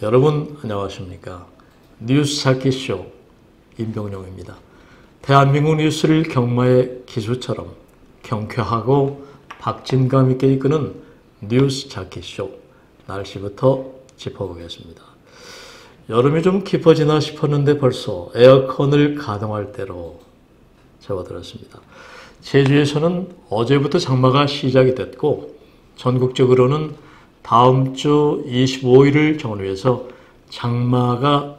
여러분 안녕하십니까? 뉴스 찾기쇼 임병룡입니다. 대한민국 뉴스를 경마의 기수처럼 경쾌하고 박진감 있게 이끄는 뉴스 찾기쇼 날씨부터 짚어보겠습니다. 여름이 좀 깊어지나 싶었는데 벌써 에어컨을 가동할 때로 접어들었습니다. 제주에서는 어제부터 장마가 시작이 됐고 전국적으로는 다음 주 25일을 전후해서 장마가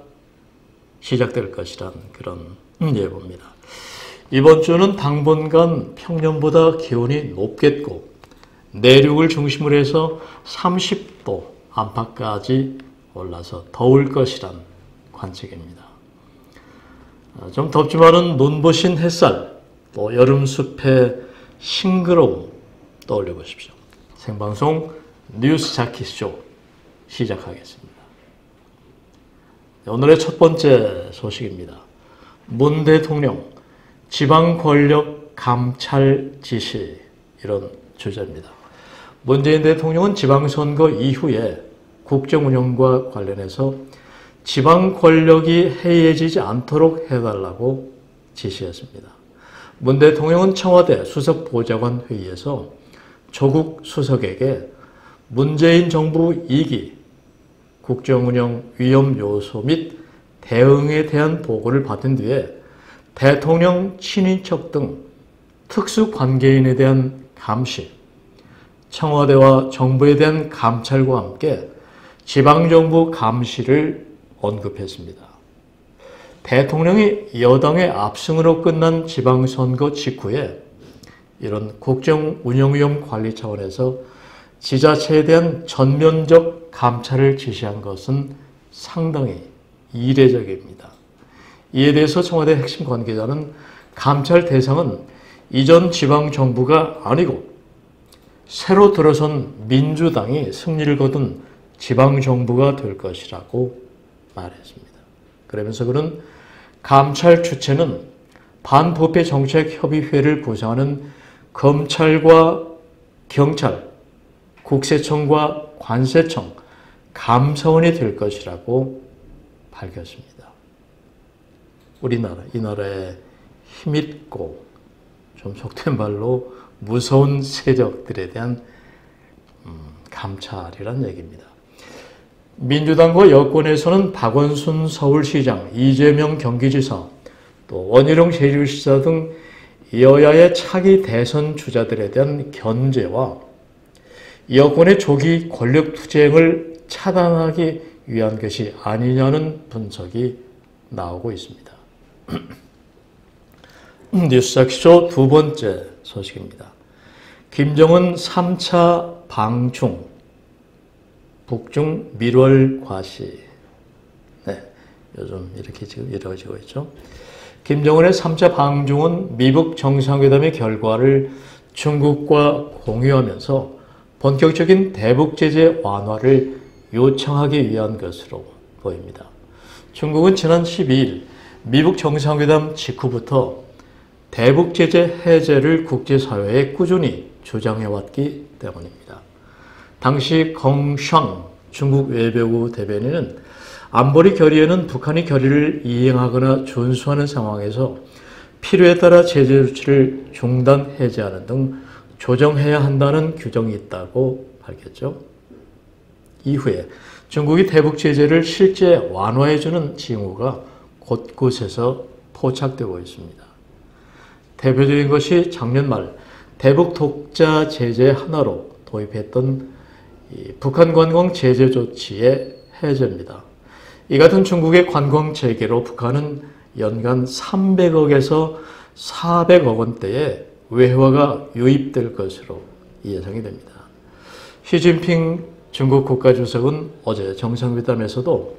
시작될 것이란 그런 예보입니다. 이번 주는 당분간 평년보다 기온이 높겠고 내륙을 중심으로 해서 30도 안팎까지 올라서 더울 것이란 관측입니다. 좀 덥지만은 눈부신 햇살, 또 여름 숲의 싱그러움 떠올려 보십시오. 생방송 뉴스 찾기쇼 시작하겠습니다. 오늘의 첫 번째 소식입니다. 문 대통령 지방 권력 감찰 지시, 이런 주제입니다. 문재인 대통령은 지방선거 이후에 국정 운영과 관련해서 지방 권력이 해이해지지 않도록 해달라고 지시했습니다. 문 대통령은 청와대 수석보좌관 회의에서 조국 수석에게 문재인 정부 2기 국정운영 위험 요소 및 대응에 대한 보고를 받은 뒤에 대통령 친인척 등 특수관계인에 대한 감시, 청와대와 정부에 대한 감찰과 함께 지방정부 감시를 언급했습니다. 대통령이 여당의 압승으로 끝난 지방선거 직후에 이런 국정운영위험 관리 차원에서 지자체에 대한 전면적 감찰을 지시한 것은 상당히 이례적입니다. 이에 대해서 청와대 핵심 관계자는 감찰 대상은 이전 지방정부가 아니고 새로 들어선 민주당이 승리를 거둔 지방정부가 될 것이라고 말했습니다. 그러면서 그는 감찰 주체는 반부패정책협의회를 구성하는 검찰과 경찰, 국세청과 관세청, 감사원이 될 것이라고 밝혔습니다. 우리나라, 이 나라의 힘있고 좀 속된 말로 무서운 세력들에 대한 감찰이란 얘기입니다. 민주당과 여권에서는 박원순 서울시장, 이재명 경기지사, 또 원희룡 제주시사 등 여야의 차기 대선 주자들에 대한 견제와 여권의 조기 권력 투쟁을 차단하기 위한 것이 아니냐는 분석이 나오고 있습니다. 뉴스 찾기쇼 두 번째 소식입니다. 김정은 3차 방중, 북중 밀월 과시. 네, 요즘 이렇게 지금 이루어지고 있죠. 김정은의 3차 방중은 미북 정상회담의 결과를 중국과 공유하면서 본격적인 대북 제재 완화를 요청하기 위한 것으로 보입니다. 중국은 지난 12일 미북 정상회담 직후부터 대북 제재 해제를 국제사회에 꾸준히 주장해왔기 때문입니다. 당시 컹샹 중국 외교부 대변인은 안보리 결의에는 북한이 결의를 이행하거나 준수하는 상황에서 필요에 따라 제재 조치를 중단 해제하는 등 조정해야 한다는 규정이 있다고 밝혔죠. 이후에 중국이 대북 제재를 실제 완화해주는 징후가 곳곳에서 포착되고 있습니다. 대표적인 것이 작년 말 대북 독자 제재 하나로 도입했던 북한 관광 제재 조치의 해제입니다. 이 같은 중국의 관광 재개로 북한은 연간 300억에서 400억 원대의 외화가 유입될 것으로 예상이 됩니다. 시진핑 중국 국가주석은 어제 정상회담에서도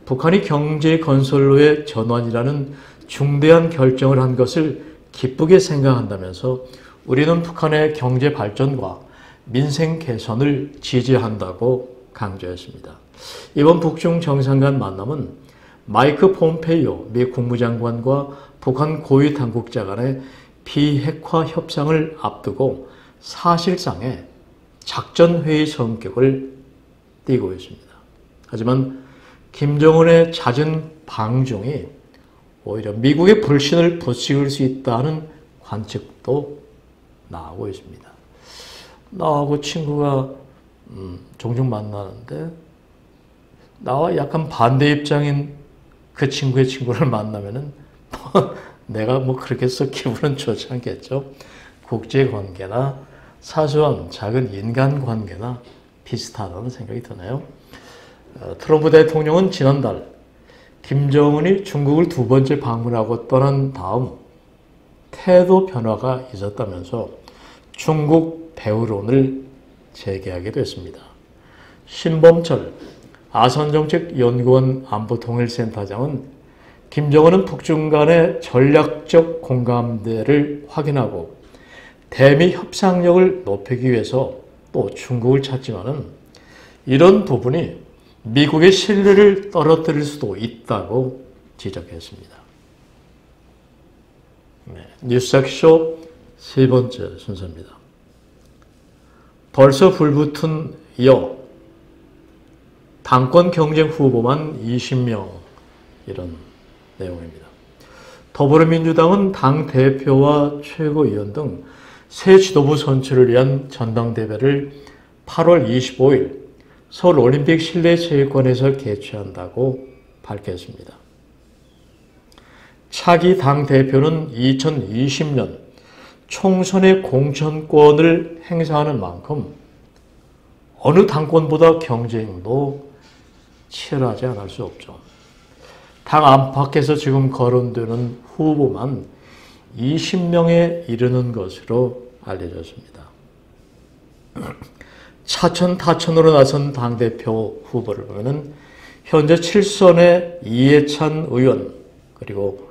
북한이 경제 건설로의 전환이라는 중대한 결정을 한 것을 기쁘게 생각한다면서 우리는 북한의 경제 발전과 민생 개선을 지지한다고 강조했습니다. 이번 북중 정상 간 만남은 마이크 폼페이오 미 국무장관과 북한 고위 당국자 간의 비핵화 협상을 앞두고 사실상의 작전회의 성격을 띠고 있습니다. 하지만 김정은의 잦은 방중이 오히려 미국의 불신을 부추길 수 있다는 관측도 나오고 있습니다. 나하고 친구가 종종 만나는데 나와 약간 반대 입장인 그 친구의 친구를 만나면은 내가 뭐 그렇게 썩 기분은 좋지 않겠죠. 국제관계나 사소한 작은 인간관계나 비슷하다는 생각이 드네요. 트럼프 대통령은 지난달 김정은이 중국을 두 번째 방문하고 떠난 다음 태도 변화가 있었다면서 중국 배후론을 제기하기도 했습니다. 신범철 아선정책연구원 안보통일센터장은 김정은은 북중 간의 전략적 공감대를 확인하고 대미 협상력을 높이기 위해서 또 중국을 찾지만은 이런 부분이 미국의 신뢰를 떨어뜨릴 수도 있다고 지적했습니다. 뉴스쇼 세 번째 순서입니다. 벌써 불붙은 당권 경쟁 후보만 20명 이런 내용입니다. 더불어민주당은 당대표와 최고위원 등 새 지도부 선출을 위한 전당대회를 8월 25일 서울올림픽 실내체육관에서 개최한다고 밝혔습니다. 차기 당대표는 2020년 총선의 공천권을 행사하는 만큼 어느 당권보다 경쟁도 치열하지 않을 수 없죠. 당 안팎에서 지금 거론되는 후보만 20명에 이르는 것으로 알려졌습니다. 차천타천으로 나선 당대표 후보를 보면 현재 7선의 이해찬 의원, 그리고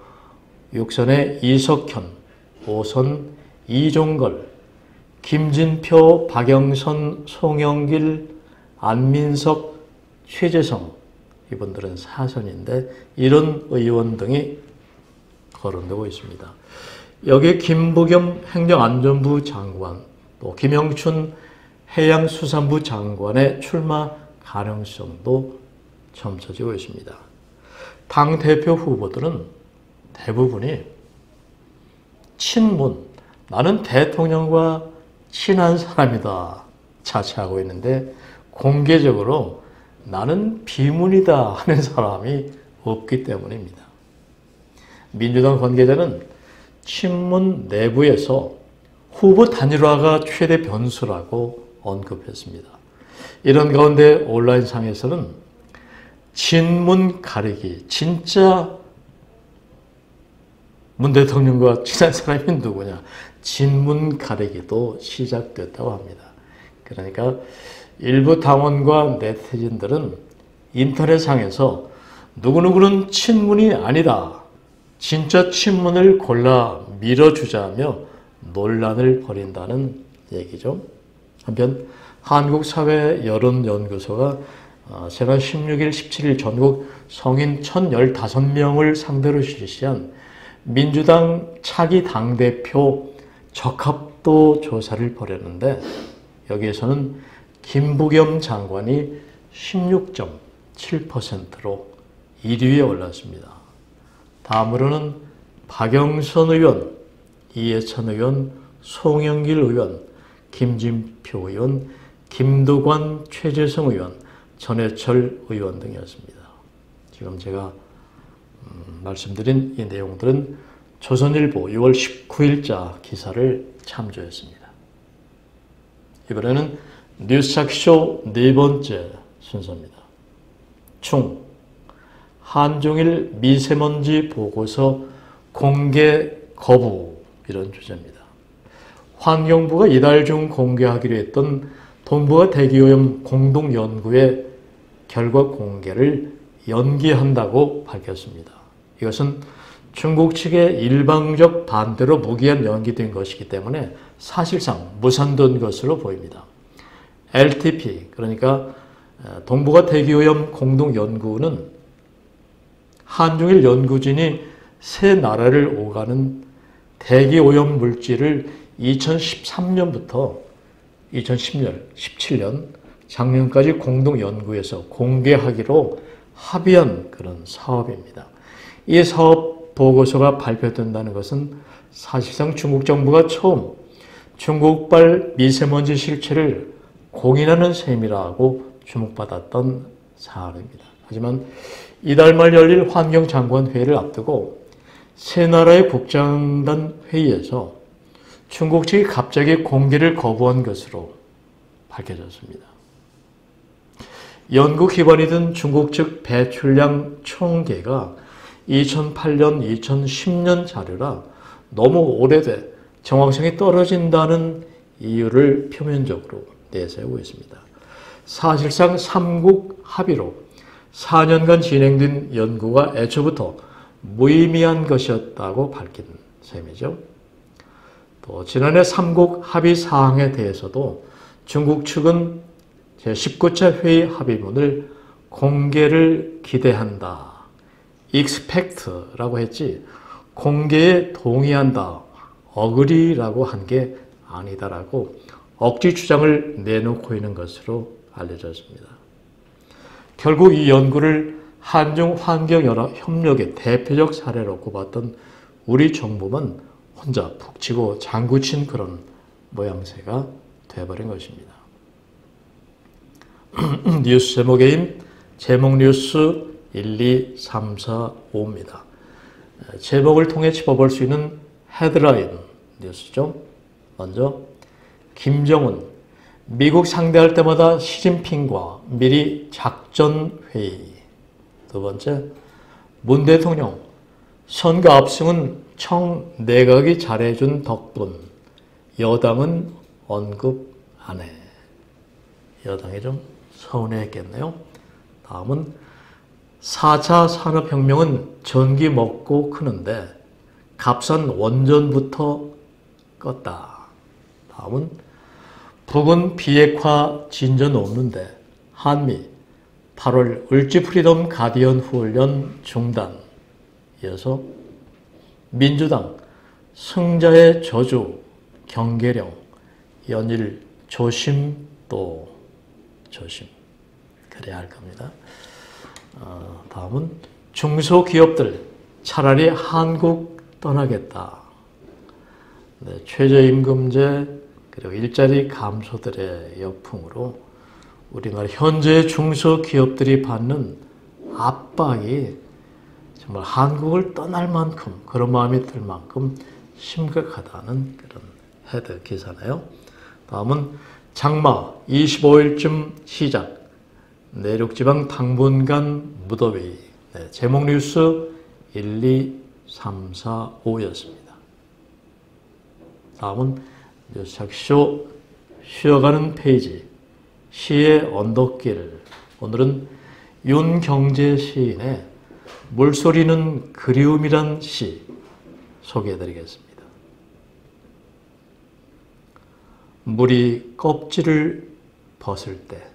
6선의 이석현, 5선 이종걸, 김진표, 박영선, 송영길, 안민석, 최재성, 이분들은 4선인데 이런 의원 등이 거론되고 있습니다. 여기에 김부겸 행정안전부 장관, 또 김영춘 해양수산부 장관의 출마 가능성도 점쳐지고 있습니다. 당대표 후보들은 대부분이 친문, 나는 대통령과 친한 사람이다 자처하고 있는데 공개적으로 나는 비문이다 하는 사람이 없기 때문입니다. 민주당 관계자는 친문 내부에서 후보 단일화가 최대 변수라고 언급했습니다. 이런 가운데 온라인상에서는 친문 가리기, 진짜 문 대통령과 친한 사람이 누구냐, 친문 가리기도 시작됐다고 합니다. 그러니까 일부 당원과 네티즌들은 인터넷상에서 누구누구는 친문이 아니다, 진짜 친문을 골라 밀어주자며 논란을 벌인다는 얘기죠. 한편 한국사회여론연구소가 지난 16일, 17일 전국 성인 1,015명을 상대로 실시한 민주당 차기 당대표 적합도 조사를 벌였는데 여기에서는 김부겸 장관이 16.7%로 1위에 올랐습니다. 다음으로는 박영선 의원, 이해찬 의원, 송영길 의원, 김진표 의원, 김두관, 최재성 의원, 전해철 의원 등이었습니다. 지금 제가 말씀드린 이 내용들은 조선일보 6월 19일자 기사를 참조했습니다. 이번에는 뉴스쇼 네 번째 순서입니다. 한중일 미세먼지 보고서 공개 거부, 이런 주제입니다. 환경부가 이달 중 공개하기로 했던 동북아 대기오염 공동연구의 결과 공개를 연기한다고 밝혔습니다. 이것은 중국 측의 일방적 반대로 무기한 연기된 것이기 때문에 사실상 무산된 것으로 보입니다. LTP, 그러니까 동북아 대기오염 공동연구는 한중일 연구진이 세 나라를 오가는 대기오염 물질을 2013년부터 2010년, 17년, 작년까지 공동연구에서 공개하기로 합의한 그런 사업입니다. 이 사업 보고서가 발표된다는 것은 사실상 중국 정부가 처음 중국발 미세먼지 실체를 공인하는 셈이라고 주목받았던 사안입니다. 하지만 이달 말 열릴 환경장관회의를 앞두고 세 나라의 국장단 회의에서 중국 측이 갑자기 공개를 거부한 것으로 밝혀졌습니다. 연구 기반이 든 중국 측 배출량 총계가 2008년, 2010년 자료라 너무 오래돼 정확성이 떨어진다는 이유를 표면적으로 내세우고 있습니다. 사실상 삼국 합의로 4년간 진행된 연구가 애초부터 무의미한 것이었다고 밝힌 셈이죠. 또 지난해 삼국 합의 사항에 대해서도 중국 측은 제19차 회의 합의문을 공개를 기대한다. expect라고 했지 공개에 동의한다. agree라고 한 게 아니다라고 억지 주장을 내놓고 있는 것으로 알려졌습니다. 결국 이 연구를 한중 환경연합 협력의 대표적 사례로 꼽았던 우리 정부만 혼자 푹 치고 장구친 그런 모양새가 돼버린 것입니다. 뉴스 제목인 제목 뉴스 1, 2, 3, 4, 5입니다. 제목을 통해 짚어볼 수 있는 헤드라인 뉴스죠. 먼저 김정은 미국 상대할 때마다 시진핑과 미리 작전회의. 두 번째 문 대통령 선거 압승은 청 내각이 잘해준 덕분 여당은 언급 안 해. 여당이 좀 서운해했겠네요. 다음은 4차 산업혁명은 전기 먹고 크는데 값싼 원전부터 껐다. 다음은 북은 비핵화 진전 없는데 한미 8월 을지 프리덤 가디언 훈련 중단. 이어서 민주당 승자의 저주 경계령 연일 조심 또 조심. 그래야 할 겁니다. 다음은 중소기업들 차라리 한국 떠나겠다. 네, 최저임금제 그리고 일자리 감소들의 역풍으로 우리나라 현재 중소기업들이 받는 압박이 정말 한국을 떠날 만큼 그런 마음이 들 만큼 심각하다는 그런 헤드 기사네요. 다음은 장마 25일쯤 시작 내륙지방 당분간 무더위. 네, 제목 뉴스 1, 2, 3, 4, 5였습니다. 다음은 뉴스착쇼 쉬어가는 페이지 시의 언덕길. 오늘은 윤경재 시인의 물소리는 그리움이란 시 소개해드리겠습니다. 물이 껍질을 벗을 때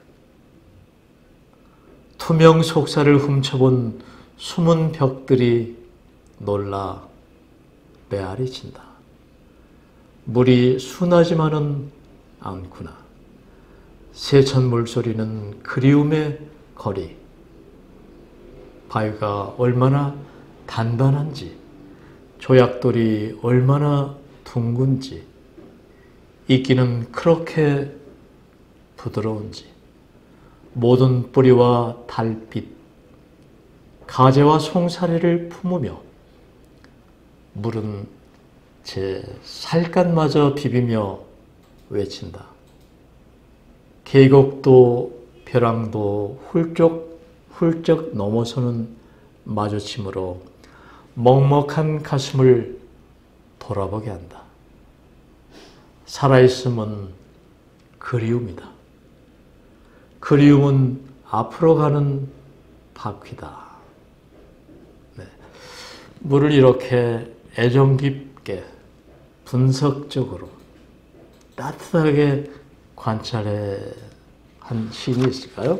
투명 속살을 훔쳐본 숨은 벽들이 놀라 메아리 친다. 물이 순하지만은 않구나. 세찬 물소리는 그리움의 거리. 바위가 얼마나 단단한지, 조약돌이 얼마나 둥근지, 이끼는 그렇게 부드러운지, 모든 뿌리와 달빛, 가재와 송사리를 품으며 물은 제 살갗마저 비비며 외친다. 계곡도 벼랑도 훌쩍 넘어서는 마주침으로 먹먹한 가슴을 돌아보게 한다. 살아있음은 그리움이다. 그리움은 앞으로 가는 바퀴다. 네. 물을 이렇게 애정 깊게 분석적으로 따뜻하게 관찰해 한 시인이 있을까요?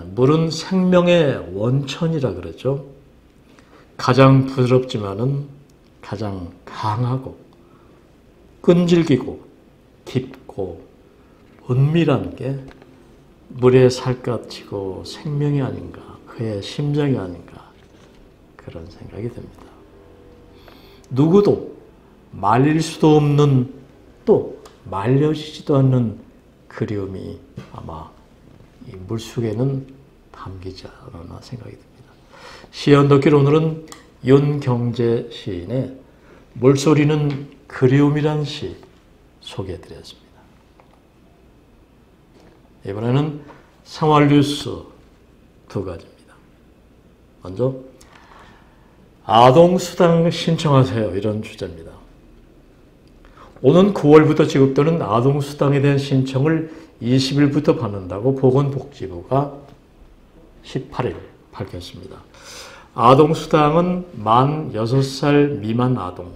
물은 생명의 원천이라 그러죠. 가장 부드럽지만은 가장 강하고 끈질기고 깊고 은밀한 게 물에 살갗이고 생명이 아닌가, 그의 심정이 아닌가 그런 생각이 듭니다. 누구도 말릴 수도 없는 또 말려지지도 않는 그리움이 아마 이 물속에는 담기지 않았나 생각이 듭니다. 시 언덕길 오늘은 윤경재 시인의 물소리는 그리움이란 시 소개해드렸습니다. 이번에는 생활 뉴스 두 가지입니다. 먼저 아동수당 신청하세요 이런 주제입니다. 오는 9월부터 지급되는 아동수당에 대한 신청을 20일부터 받는다고 보건복지부가 18일 밝혔습니다. 아동수당은 만 6살 미만 아동,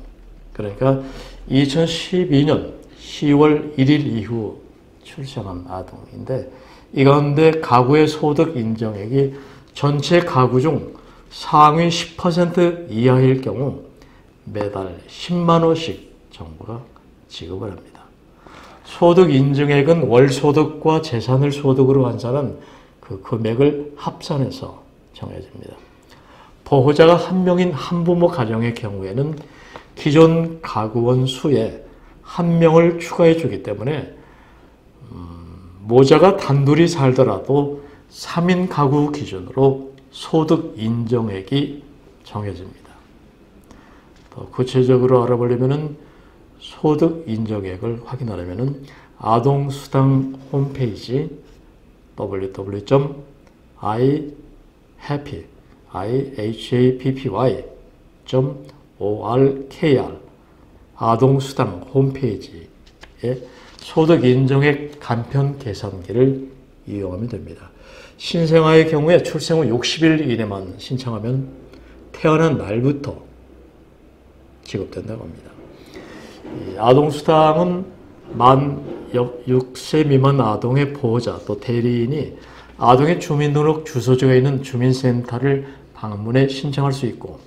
그러니까 2012년 10월 1일 이후 출생한 아동인데 이 가운데 가구의 소득 인정액이 전체 가구 중 상위 10% 이하일 경우 매달 10만 원씩 정부가 지급을 합니다. 소득 인증액은 월소득과 재산을 소득으로 환산한 그 금액을 합산해서 정해집니다. 보호자가 한 명인 한부모 가정의 경우에는 기존 가구원 수에 한 명을 추가해 주기 때문에 모자가 단둘이 살더라도 3인 가구 기준으로 소득 인정액이 정해집니다. 더 구체적으로 알아보려면 소득 인정액을 확인하려면 아동수당 홈페이지 www.ihappy.orkr 아동수당 홈페이지에 소득 인정액 간편 계산기를 이용하면 됩니다. 신생아의 경우에 출생 후 60일 이내만 신청하면 태어난 날부터 지급된다고 합니다. 아동수당은 만 6세 미만 아동의 보호자 또 대리인이 아동의 주민등록 주소지가 있는 주민센터를 방문해 신청할 수 있고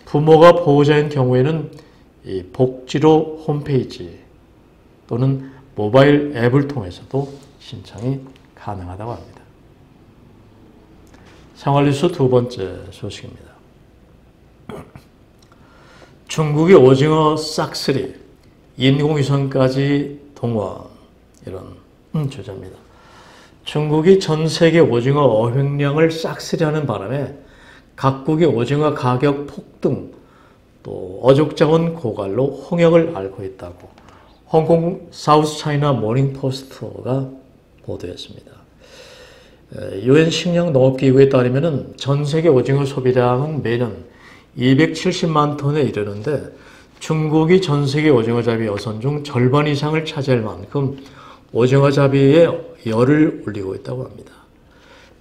부모가 보호자인 경우에는 이 복지로 홈페이지 또는 모바일 앱을 통해서도 신청이 가능하다고 합니다. 생활뉴스 두 번째 소식입니다. 중국의 오징어 싹쓸이, 인공위성까지 동원 이런 주제입니다. 중국이 전 세계 오징어 어획량을 싹쓸이하는 바람에 각국의 오징어 가격 폭등, 또 어족자원 고갈로 홍역을 앓고 있다고 홍콩 사우스차이나 모닝포스트가 보도했습니다. 유엔 식량농업기구에 따르면 전 세계 오징어 소비량은 매년 270만 톤에 이르는데 중국이 전 세계 오징어잡이 어선 중 절반 이상을 차지할 만큼 오징어잡이에 열을 올리고 있다고 합니다.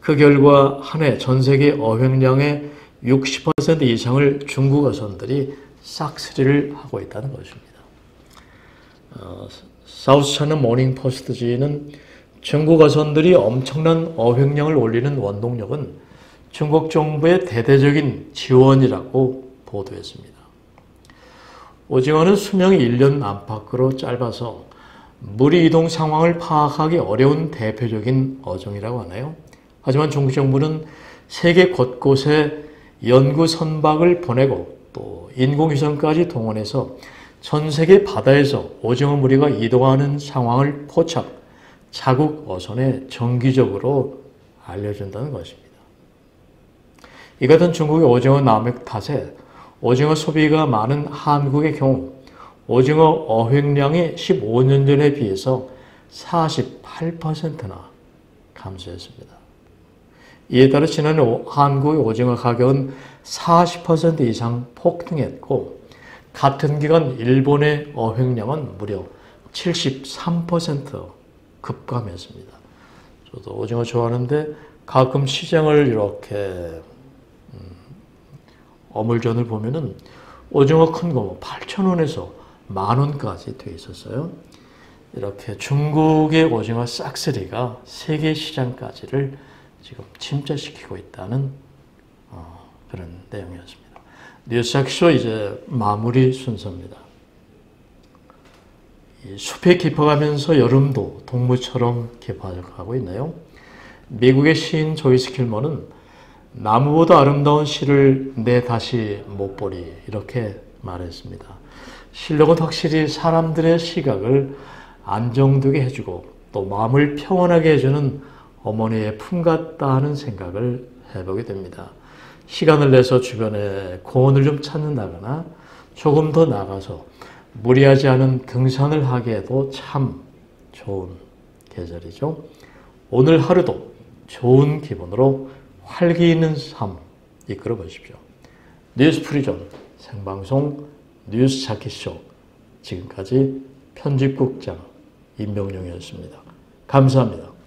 그 결과 한 해 전 세계 어획량의 60% 이상을 중국 어선들이 싹쓸이를 하고 있다는 것입니다. 사우스차이나 모닝포스트지는 중국 어선들이 엄청난 어획량을 올리는 원동력은 중국 정부의 대대적인 지원이라고 보도했습니다. 오징어는 수명이 1년 안팎으로 짧아서 무리 이동 상황을 파악하기 어려운 대표적인 어종이라고 하나요? 하지만 중국 정부는 세계 곳곳에 연구 선박을 보내고 또 인공위성까지 동원해서 전 세계 바다에서 오징어 무리가 이동하는 상황을 포착, 자국 어선에 정기적으로 알려준다는 것입니다. 이 같은 중국의 오징어 남획 탓에 오징어 소비가 많은 한국의 경우 오징어 어획량이 15년 전에 비해서 48%나 감소했습니다. 이에 따라 지난해 한국의 오징어 가격은 40% 이상 폭등했고 같은 기간 일본의 어획량은 무려 73% 급감했습니다. 저도 오징어 좋아하는데 가끔 시장을 이렇게 어물전을 보면은 오징어 큰 거 8,000원에서 10,000원까지 돼 있었어요. 이렇게 중국의 오징어 싹쓸이가 세계 시장까지를 지금 침체시키고 있다는 그런 내용이었습니다. 뉴스학쇼 이제 마무리 순서입니다. 이 숲에 깊어가면서 여름도 동무처럼 깊어가고 있나요? 미국의 시인 조이스 킬머는 나무보다 아름다운 시를 내 다시 못 보리 이렇게 말했습니다. 실록은 확실히 사람들의 시각을 안정되게 해주고 또 마음을 평온하게 해주는 어머니의 품 같다 하는 생각을 해보게 됩니다. 시간을 내서 주변에 공원을 좀 찾는다거나 조금 더 나가서 무리하지 않은 등산을 하기에도 참 좋은 계절이죠. 오늘 하루도 좋은 기분으로 활기 있는 삶 이끌어 보십시오. 뉴스 프리존 생방송 뉴스 자켓쇼 지금까지 편집국장 임명용이었습니다. 감사합니다.